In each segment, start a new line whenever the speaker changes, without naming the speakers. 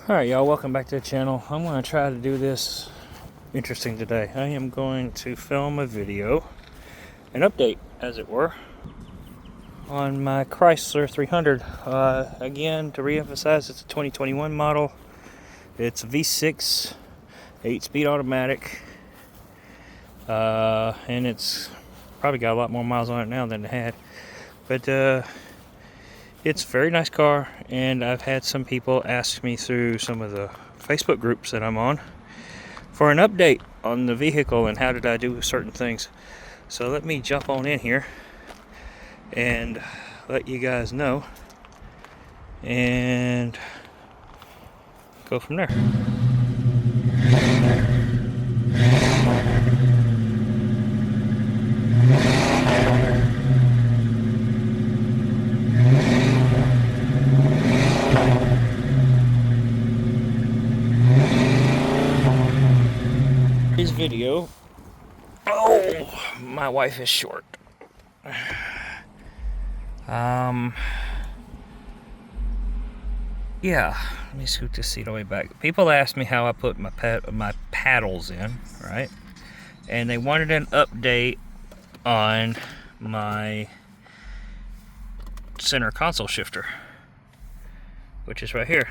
Alright y'all, welcome back to the channel. I'm going to try to do this interesting today. I am going to film a video, an update as it were, on my Chrysler 300. Again, to re-emphasize, it's a 2021 model. It's a V6, 8-speed automatic, and it's probably got a lot more miles on it now than it had. But it's a very nice car, and I've had some people ask me through some of the Facebook groups that I'm on for an update on the vehicle and how did I do certain things. So let me jump on in here and let you guys know and go from there. This video, oh, my wife is short. Yeah, let me scoot this seat all the way back. People ask me how I put my paddles in, right? And they wanted an update on my center console shifter, which is right here.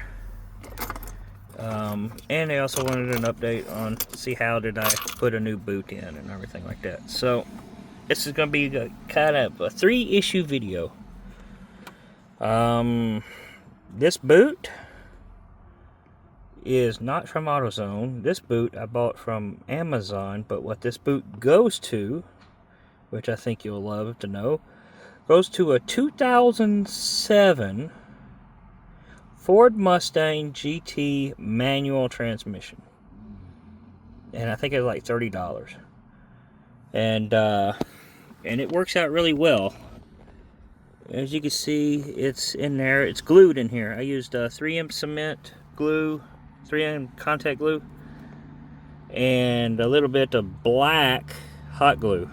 And they also wanted an update on see how did I put a new boot in and everything like that. So this is going to be a, kind of a 3-issue video. This boot is not from AutoZone. This boot I bought from Amazon, but what this boot goes to, which I think you'll love to know, goes to a 2007 Ford Mustang GT manual transmission. And I think it's like $30. And it works out really well. As you can see, it's in there. It's glued in here. I used 3M cement glue, 3M contact glue, and a little bit of black hot glue.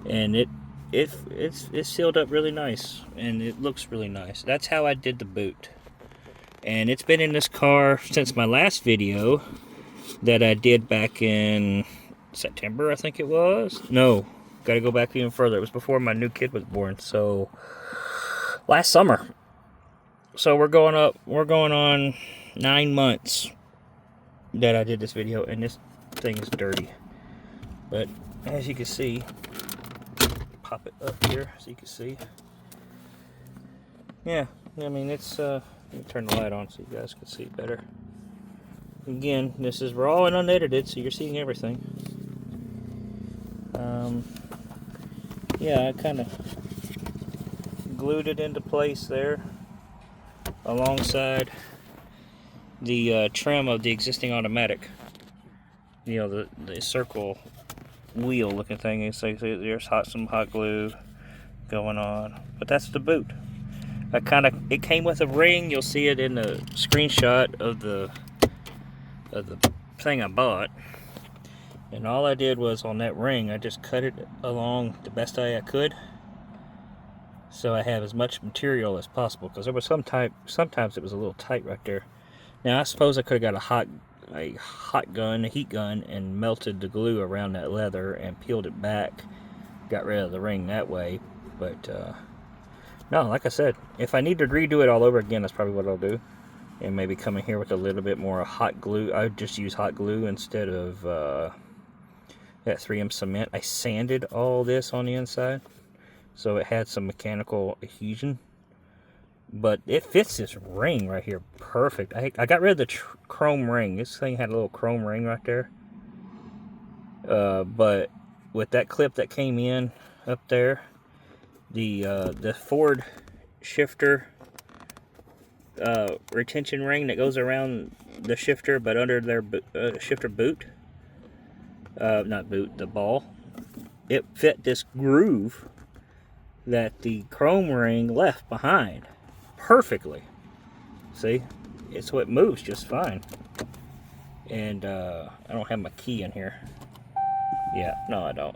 And it's sealed up really nice, and it looks really nice. That's how I did the boot. And it's been in this car since my last video that I did back in September, I think it was. No, got to go back even further. It was before my new kid was born, so last summer. So we're going on 9 months that I did this video, and this thing is dirty. But as you can see, pop it up here so you can see. Yeah, I mean it's let me turn the light on so you guys can see better. Again, this is raw and unedited, so you're seeing everything. Yeah, I kind of glued it into place there alongside the trim of the existing automatic. You know, the circle wheel looking thing. It's like there's some hot glue going on, but that's the boot. It came with a ring. You'll see it in the screenshot of the thing I bought. And all I did was on that ring, I just cut it along the best way I could, so I have as much material as possible. Because there was sometimes it was a little tight right there. Now I suppose I could have got a heat gun, and melted the glue around that leather and peeled it back, got rid of the ring that way. But no, like I said, if I need to redo it all over again, that's probably what I'll do. And maybe come in here with a little bit more hot glue. I would just use hot glue instead of that 3M cement. I sanded all this on the inside, so it had some mechanical adhesion. But it fits this ring right here perfect. I got rid of the chrome ring. This thing had a little chrome ring right there. But with that clip that came in up there, the Ford shifter retention ring that goes around the shifter, but under their shifter boot, not boot, the ball, it fit this groove that the chrome ring left behind perfectly. See, so it moves just fine. And I don't have my key in here. Yeah, no, I don't.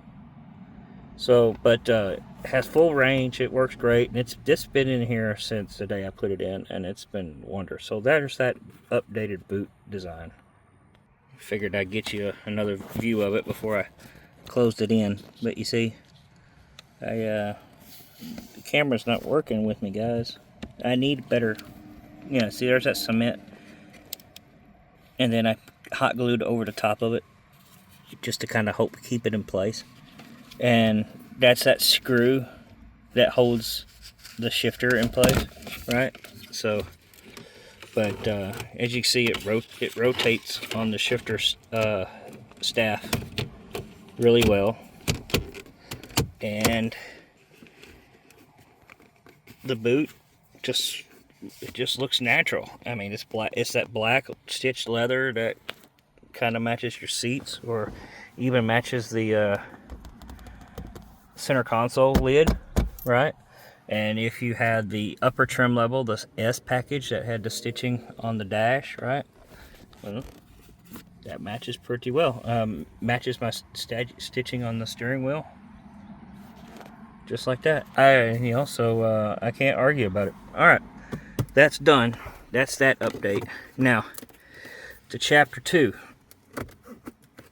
So, but it has full range. It works great, and it's been in here since the day I put it in, and it's been wonder. So there's that updated boot design. Figured I'd get you another view of it before I closed it in. But you see, the camera's not working with me, guys. I need better. Yeah, see, there's that cement, and then I hot glued over the top of it just to kind of hope keep it in place. And that's that screw that holds the shifter in place, right? So, but as you can see, it rotates on the shifter staff really well, and the boot just looks natural. I mean, it's black. It's that black stitched leather that kind of matches your seats, or even matches the center console lid, right? And if you had the upper trim level, the S package that had the stitching on the dash, right? Well, that matches pretty well. Matches my stitching on the steering wheel, just like that. So I can't argue about it. All right, that's done. That's that update. Now to chapter 2.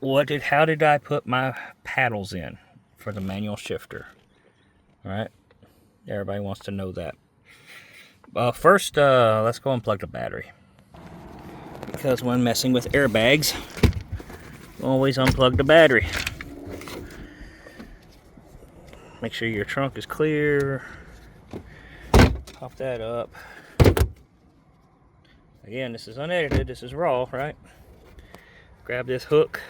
How did I put my paddles in for the manual shifter? All right, everybody wants to know that. First, let's go unplug the battery, because when messing with airbags, always unplug the battery. Make sure your trunk is clear. Pop that up. Again, this is unedited, this is raw, right? Grab this hook,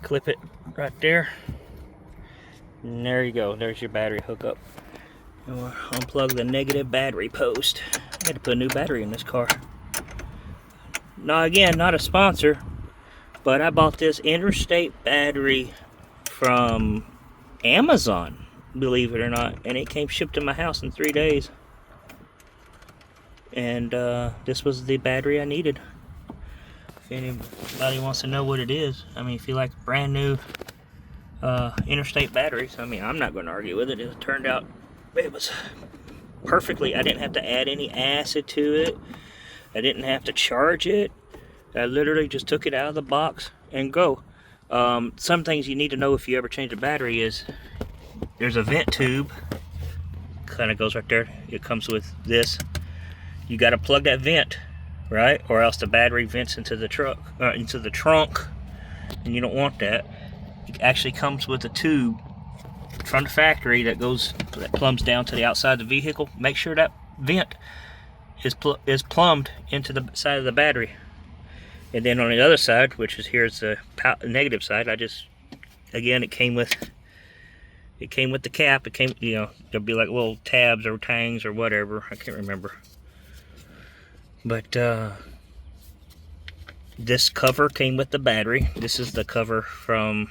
clip it right there, and there you go. There's your battery hookup. And we'll unplug the negative battery post. I had to put a new battery in this car. Now again, not a sponsor, but I bought this interstate battery from Amazon, believe it or not, and it came shipped to my house in 3 days. And this was the battery I needed. If anybody wants to know what it is, I mean, if you like brand new interstate batteries, I mean, I'm not going to argue with it. It turned out it was perfectly. I didn't have to add any acid to it. I didn't have to charge it. I literally just took it out of the box and go. Some things you need to know if you ever change a battery is there's a vent tube, kind of goes right there. It comes with this. You got to plug that vent, right? Or else the battery vents into the trunk, and you don't want that. It actually comes with a tube from the factory that plumbs down to the outside of the vehicle. Make sure that vent is plumbed into the side of the battery. And then on the other side, which is here's the negative side, it came with the cap. It came, there'll be like little tabs or tangs or whatever. I can't remember. But this cover came with the battery. This is the cover from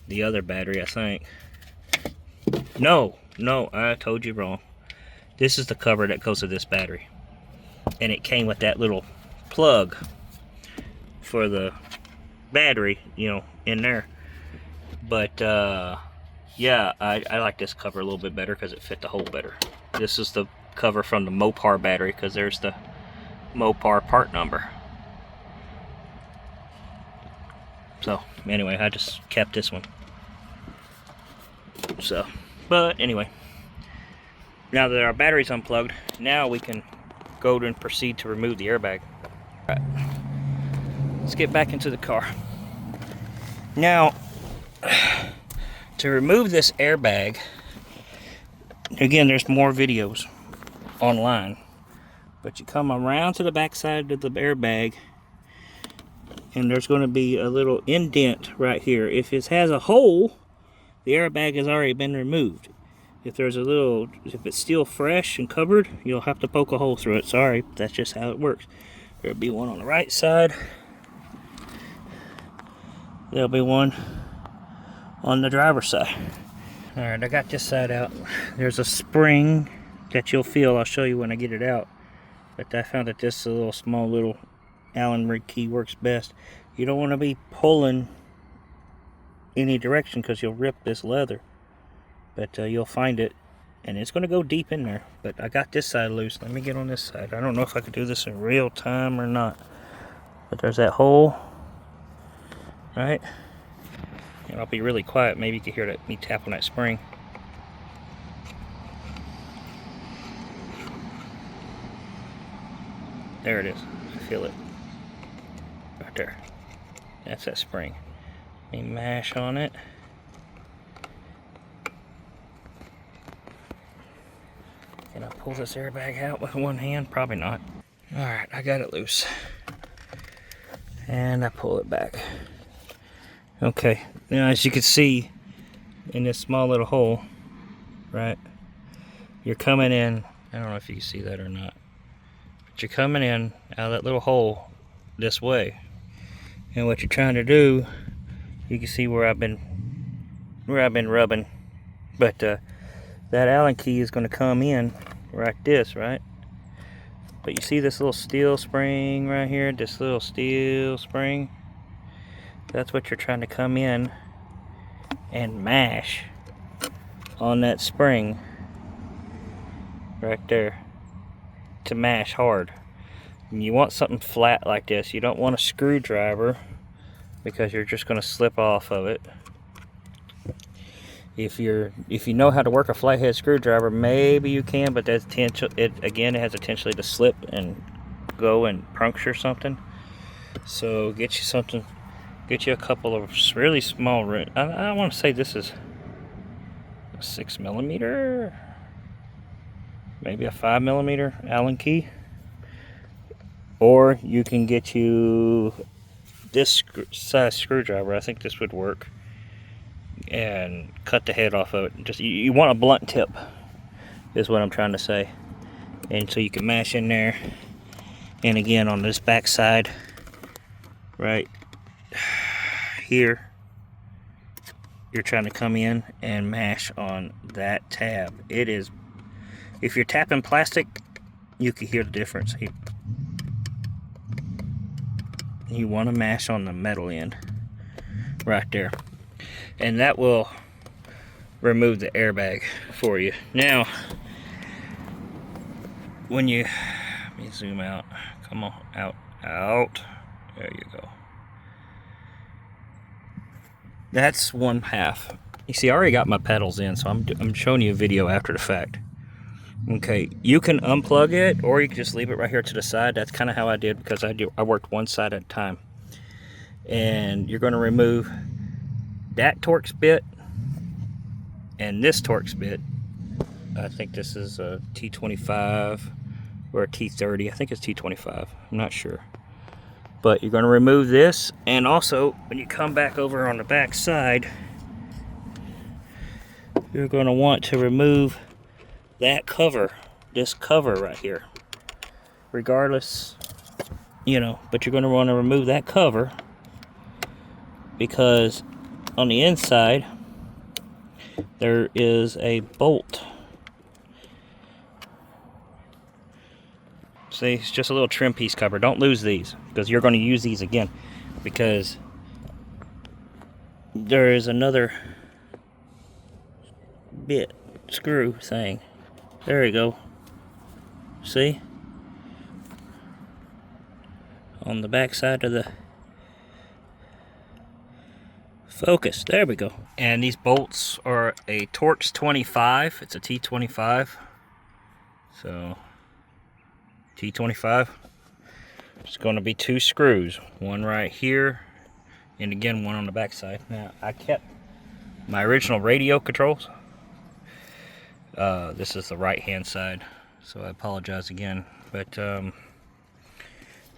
the other battery, I think. No, I told you wrong. This is the cover that goes with this battery. And it came with that little plug for the battery, in there. But yeah, I like this cover a little bit better because it fit the hole better. This is the cover from the Mopar battery, because there's the Mopar part number. So anyway, I just kept this one. So, but anyway, now that our battery's unplugged, now we can go and proceed to remove the airbag. All right, let's get back into the car. Now, to remove this airbag, again, there's more videos online, but you come around to the back side of the airbag, and there's going to be a little indent right here. If it has a hole, the airbag has already been removed. If it's still fresh and covered, you'll have to poke a hole through it. Sorry, that's just how it works. There'll be one on the right side. There'll be one on the driver's side. Alright, I got this side out. There's a spring that you'll feel. I'll show you when I get it out. But I found that this small little Allen rig key works best. You don't want to be pulling any direction because you'll rip this leather. But you'll find it, and it's going to go deep in there. But I got this side loose. Let me get on this side. I don't know if I could do this in real time or not. But there's that hole, right? And I'll be really quiet. Maybe you can hear me tap on that spring. There it is. I feel it. Right there. That's that spring. Let me mash on it. Can I pull this airbag out with one hand? Probably not. Alright, I got it loose. And I pull it back. Okay, now as you can see in this small little hole, right? You're coming in, I don't know if you can see that or not, but you're coming in out of that little hole this way. And what you're trying to do, you can see where I've been rubbing, but that Allen key is going to come in like this, right? But you see this little steel spring right here, this little steel spring? That's what you're trying to come in and mash on that spring right there to mash hard. And you want something flat like this. You don't want a screwdriver because you're just going to slip off of it. If you know how to work a flathead screwdriver, maybe you can, but it has a tendency to slip and go and puncture something. So get you a couple of really small. I want to say this is a 6mm, maybe a 5mm Allen key, or you can get you this size screwdriver. I think this would work. And cut the head off of it. Just you want a blunt tip, is what I'm trying to say. And so you can mash in there. And again on this back side, right here, you're trying to come in and mash on that tab. It is, if you're tapping plastic, you can hear the difference. You want to mash on the metal end, right there. And that will remove the airbag for you. Now, when you, let me zoom out. Come on, out. There you go. That's one half. You see, I already got my pedals in, so I'm showing you a video after the fact. Okay, you can unplug it, or you can just leave it right here to the side. That's kind of how I did, because I worked one side at a time. And you're going to remove that Torx bit and this Torx bit. I think this is a T25 or a T30. I think it's T25. I'm not sure. But you're going to remove this, and also when you come back over on the back side, you're going to want to remove that cover, this cover right here. Regardless, but you're going to want to remove that cover, because on the inside there is a bolt. See, it's just a little trim piece cover. Don't lose these, because you're going to use these again, because there is another bit screw thing. There you go. See? On the back side of the focus. There we go. And these bolts are a Torx 25. It's a T25. So, T25. It's going to be 2 screws. One right here, and again one on the back side. Now, I kept my original radio controls. This is the right hand side, so I apologize again. But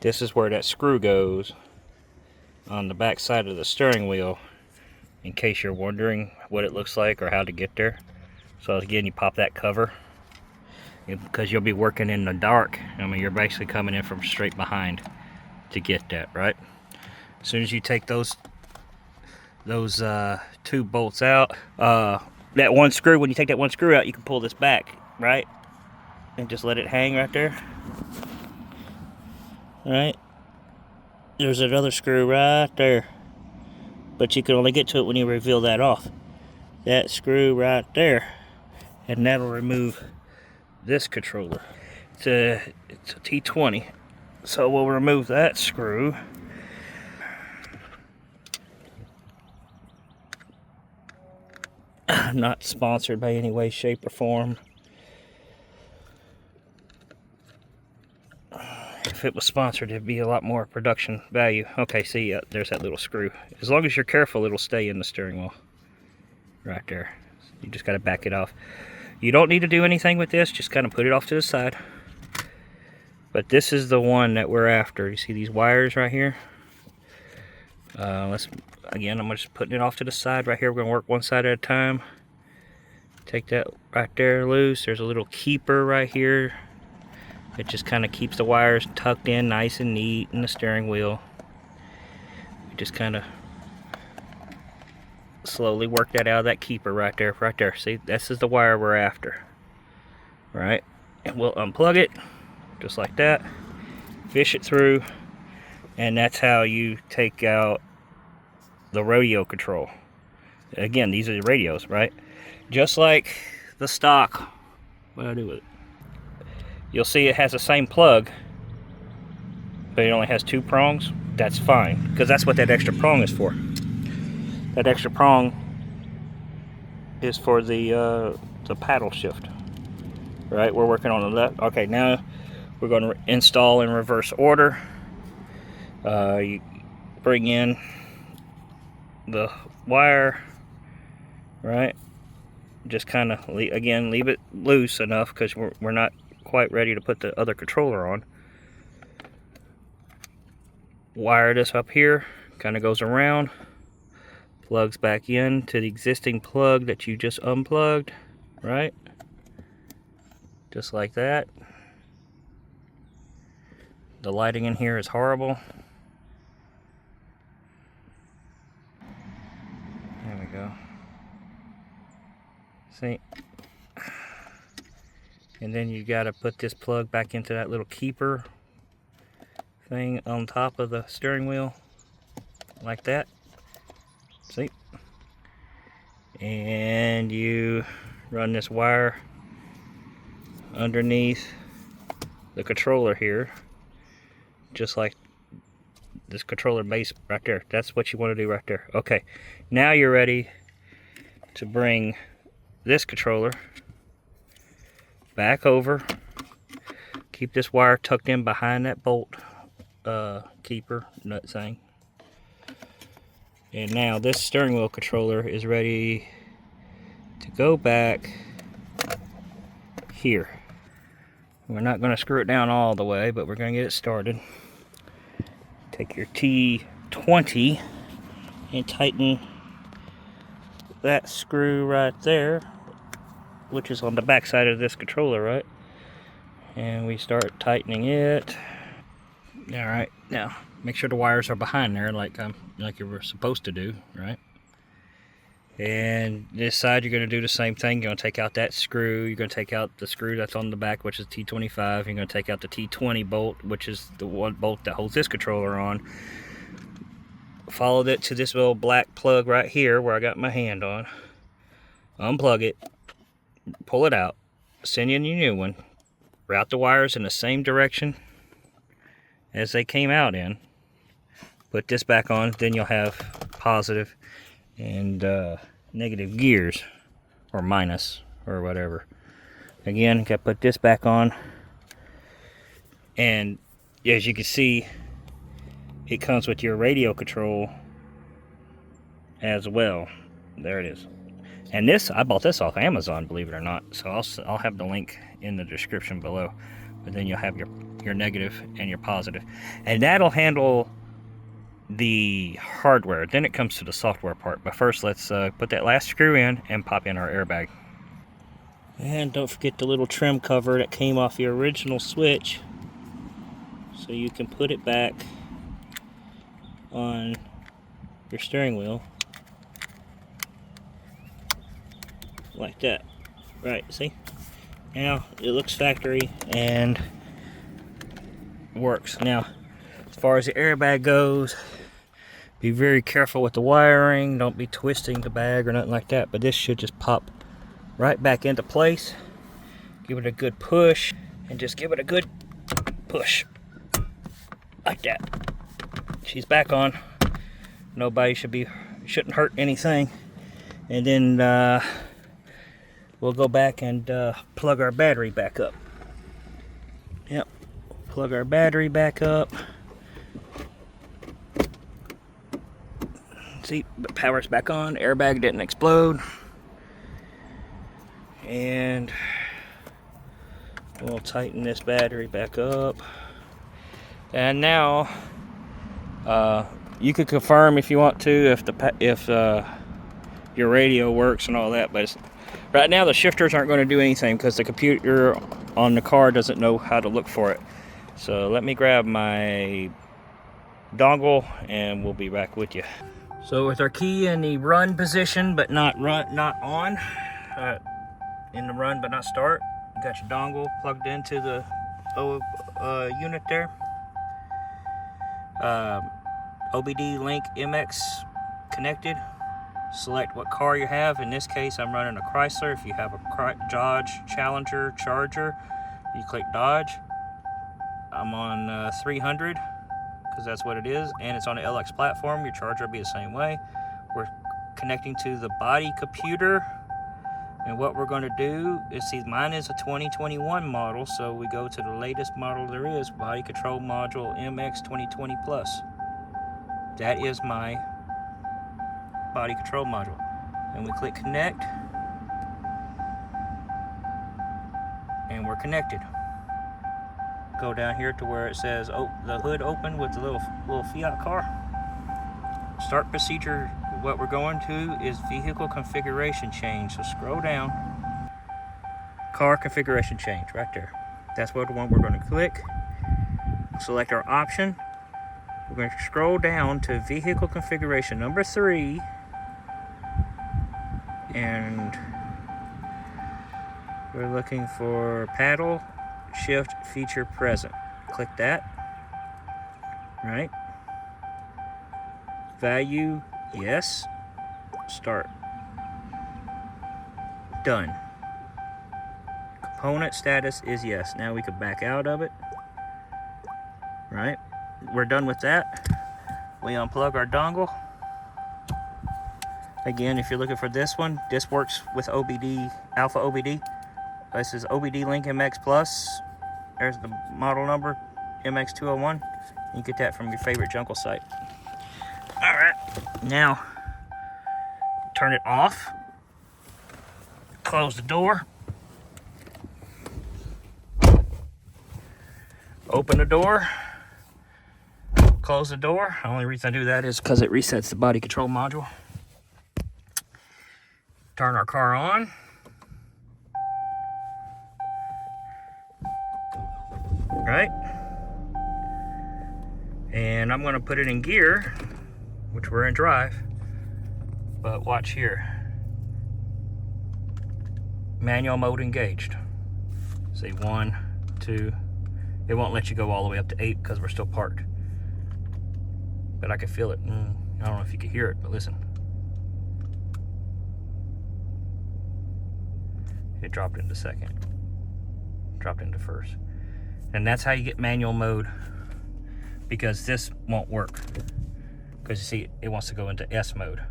this is where that screw goes on the back side of the steering wheel, in case you're wondering what it looks like or how to get there. So again, you pop that cover, because you'll be working in the dark. I mean, you're basically coming in from straight behind to get that, right? As soon as you take those 2 bolts out, that one screw, when you take that one screw out, you can pull this back, right? And just let it hang right there. All right? There's another screw right there. but you can only get to it when you reveal that off. That screw right there, and that'll remove this controller. It's a T20, so we'll remove that screw. Not sponsored by any way, shape, or form. If it was sponsored, it'd be a lot more production value. Okay, see, there's that little screw. As long as you're careful, it'll stay in the steering wheel. Right there. You just got to back it off. You don't need to do anything with this. Just kind of put it off to the side. But this is the one that we're after. You see these wires right here? Again, I'm just putting it off to the side right here. We're going to work one side at a time. Take that right there loose. There's a little keeper right here. It just kind of keeps the wires tucked in nice and neat in the steering wheel. We just kind of slowly work that out of that keeper right there. Right there. See, this is the wire we're after. Right? And we'll unplug it just like that. Fish it through. And that's how you take out the radio control. Again, these are the radios, right? Just like the stock. What do I do with it? You'll see it has the same plug, but it only has 2 prongs. That's fine, because that's what that extra prong is for. That extra prong is for the paddle shift. Right, we're working on the left. Okay, now we're going to install in reverse order. You bring in the wire, right? Just kind of, again, leave it loose enough because we're not quite ready to put the other controller on. Wire this up here, kind of goes around, plugs back in to the existing plug that you just unplugged, right? Just like that. The lighting in here is horrible. There we go. See? And then you got to put this plug back into that little keeper thing on top of the steering wheel, like that. See? And you run this wire underneath the controller here, just like this controller base right there. That's what you want to do right there. Okay, now you're ready to bring this controller back over. Keep this wire tucked in behind that bolt keeper nut thing. And now this steering wheel controller is ready to go back here. We're not going to screw it down all the way, but we're going to get it started. Take your T20 and tighten that screw right there, which is on the back side of this controller, right? And we start tightening it. All right, now make sure the wires are behind there, like you were supposed to do, right? And this side, you're going to do the same thing. You're going to take out that screw. You're going to take out the screw that's on the back, which is T25. You're going to take out the T20 bolt, which is the one bolt that holds this controller on. Followed it to this little black plug right here where I got my hand on. Unplug it. Pull it out. Send in your new one. Route the wires in the same direction as they came out in. Put this back on. Then you'll have positive and negative gears, or minus, or whatever. Again, got to put this back on, and as you can see, it comes with your radio control as well. There it is. And this, I bought this off Amazon, believe it or not. So I'll have the link in the description below. But then you'll have your negative and your positive, and that'll handle the hardware. Then it comes to the software part, but first let's put that last screw in and pop in our airbag. And don't forget the little trim cover that came off the original switch, so you can put it back on your steering wheel like that. Right, see? Now it looks factory and works. Now, as far as the airbag goes, Be very careful with the wiring. Don't be twisting the bag or nothing like that. But this should just pop right back into place. Give it a good push and just give it a good push. Like that. She's back on. Nobody shouldn't hurt anything. And then we'll go back and plug our battery back up. Yep. Plug our battery back up. See, power's back on. Airbag didn't explode. And we'll tighten this battery back up. And now, you could confirm if you want to if your radio works and all that. But right now the shifters aren't going to do anything because the computer on the car doesn't know how to look for it. So let me grab my dongle and we'll be back with you. So with our key in the run position, but not on, in the run but not start, you got your dongle plugged into the unit there. OBD Link MX connected. Select what car you have. In this case, I'm running a Chrysler. If you have a Dodge Challenger Charger, you click Dodge. I'm on 300. Because that's what it is, and it's on the LX platform. Your charger will be the same way. We're connecting to the body computer, and what we're going to do is, see, mine is a 2021 model, so we go to the latest model there is, body control module MX 2020 Plus. That is my body control module, and we click connect, and we're connected. Go down here to where it says, oh, the hood open with the little Fiat car. Start procedure. What we're going to is vehicle configuration change. So scroll down. Car configuration change right there. That's what the one we're going to click. Select our option. We're going to scroll down to vehicle configuration number 3. And we're looking for paddle shift feature present. Click that. Right. Value, yes. Start. Done. Component status is yes. Now we can back out of it. Right. We're done with that. We unplug our dongle. Again, if you're looking for this one, this works with OBD, Alpha OBD. This is OBD Link MX Plus. There's the model number, MX201. You get that from your favorite jungle site. All right, now turn it off. Close the door. Open the door. Close the door. The only reason I do that is because it resets the body control module. Turn our car on. Right, and I'm going to put it in gear, which we're in drive, but watch here, manual mode engaged. See, 1, 2, it won't let you go all the way up to 8 because we're still parked, but I can feel it. I don't know if you can hear it, but listen, it dropped into second, dropped into first. And that's how you get manual mode, because this won't work. Because you see, it wants to go into S mode.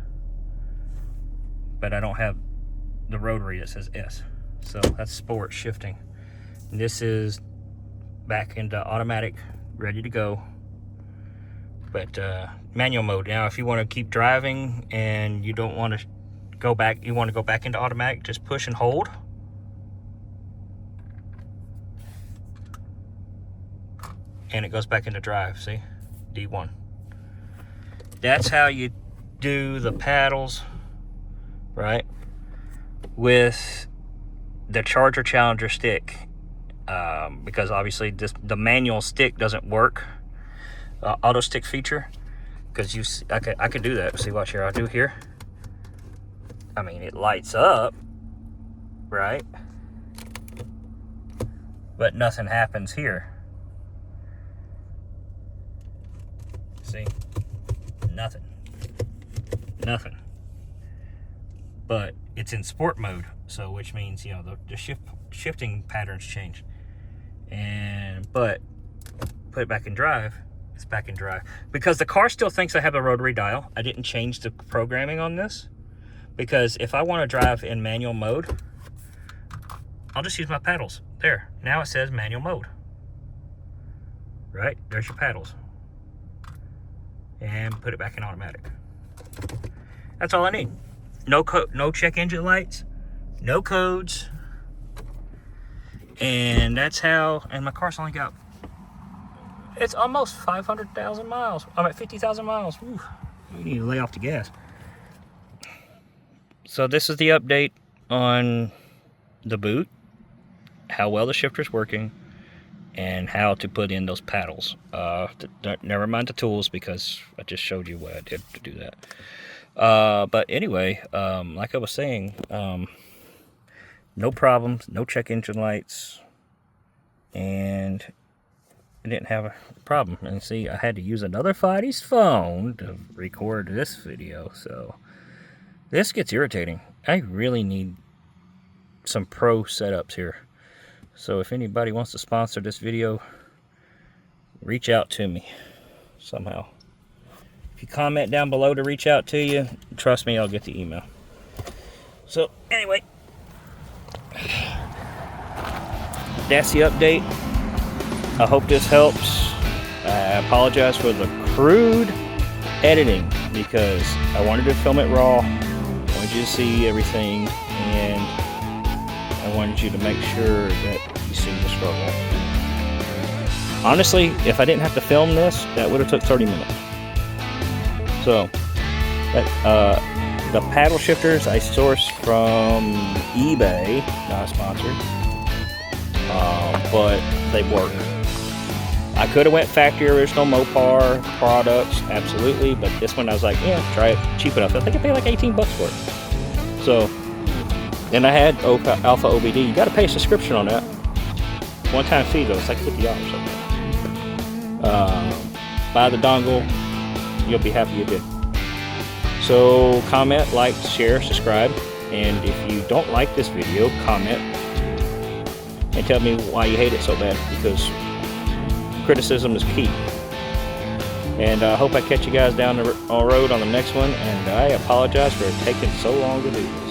But I don't have the rotary that says S. So that's sport shifting. And this is back into automatic, ready to go. But manual mode. Now, if you want to keep driving and you don't want to go back, you want to go back into automatic, just push and hold. And it goes back into drive, see? D1. That's how you do the paddles, right? With the Charger Challenger stick. Because obviously the manual stick doesn't work. Auto stick feature. Because I could do that. See, watch here. I'll do here. I mean, it lights up, right? But nothing happens here. See, nothing. nothing. But it's in sport mode, so which means, you know, the shifting patterns change. But put it back in drive, it's back in drive. Because the car still thinks I have a rotary dial. I didn't change the programming on this. Because if I want to drive in manual mode, I'll just use my paddles. There, now it says manual mode. Right, there's your paddles. And put it back in automatic. That's all I need. No check engine lights, no codes. And that's how, and my car's only got, it's almost 500,000 miles. I'm at 50,000 miles. Whew, you need to lay off the gas. So this is the update on the boot, how well the shifter's working, and how to put in those paddles. Never mind the tools, because I just showed you what I did to do that. But anyway, like I was saying, no problems, no check engine lights, and I didn't have a problem. And see, I had to use another Fiddy's phone to record this video, so this gets irritating. I really need some pro setups here. So if anybody wants to sponsor this video, reach out to me somehow. If you comment down below to reach out to you, trust me, I'll get the email. So anyway, that's the update. I hope this helps. I apologize for the crude editing, because I wanted to film it raw. I wanted you to see everything, and I wanted you to make sure that you see the struggle. Honestly, if I didn't have to film this, that would have took 30 minutes. So, the paddle shifters I sourced from eBay, not sponsored, but they work. I could have went factory original Mopar products, absolutely, but this one I was like, yeah, try it, cheap enough. I think I paid like 18 bucks for it. So, then I had Alpha OBD. You got to pay a subscription on that. One-time fee though, it's like $50 or something. Buy the dongle, you'll be happy you did. So comment, like, share, subscribe, and if you don't like this video, comment and tell me why you hate it so bad, because criticism is key. And I hope I catch you guys down the road on the next one, and I apologize for taking so long to do this.